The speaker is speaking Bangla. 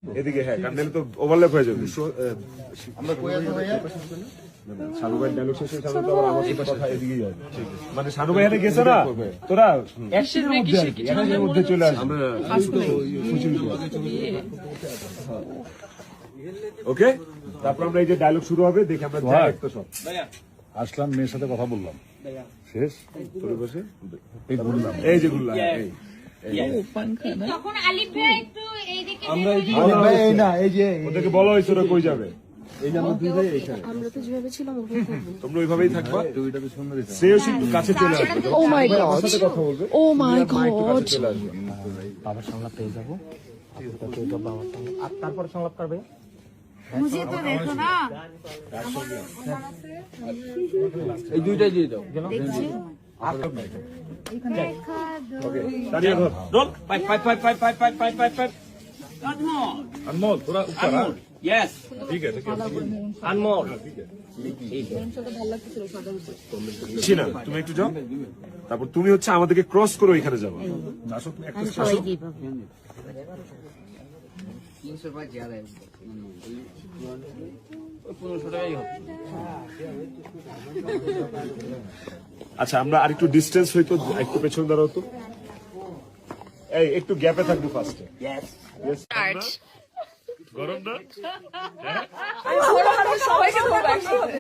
এদিকে হ্যাঁ, কারণ নাহলে তো ওভারল্যাপ হয়ে যাবে। শানু ভাই ডায়লগ শেষ হয়ে শানু তো আবার আমার সাথে কথা এদিকেই হবে। মানে শানু ভাই এখানে গেছে না, তোরা অ্যাকশনের মধ্যে আর কি, এর মধ্যে চলে আসবে। ওকে, তারপর আমরা এই যে ডায়লগ শুরু হবে, দেখে আমরা ডাইরেক্ট সব আসলাম, মেয়ের সাথে কথা বললাম, শেষ তোরে বসে এই ঘুরলাম, এই যে গুল্লা তখন আলিফ ভাই একটু এইদিকে ওদেরকে বলো হয়েছে ওরা কই যাবে, আমরা তো যেভাবে ছিলাম তোমরা ওইভাবেই থাকবা। শ্রেয়সী একটু কাছে চলে আসবে, ও মাই গড, আমার সাথে কথা বলবে, ও মাই গড, চলে আসবে। বাবার সংলাপ পেয়ে যাবো, আর তারপরে সংলাপ করবে। মুঝে তো দেখো না এই দুইটাই দিয়ে দাও। ওকে, দাঁড়িয়ে ধর, Roll. Five, five, five, five, five, five, five, five, five. One more. अनमोल थोड़ा ऊपर One more. Yes. ठीक है One more. शीना তুমি একটু যাও, তারপর তুমি হচ্ছে আমাদেরকে ক্রস করে ওইখানে যাবো। আসো তুমি একটু আসো। আচ্ছা আমরা আরেকটু ডিস্টেন্স হইতো, একটু পেছন দাঁড়াও তো, এই একটু গ্যাপে থাকবো ফার্স্টে। Yes. গরম না? সবাইকে ধরবো একসাথে।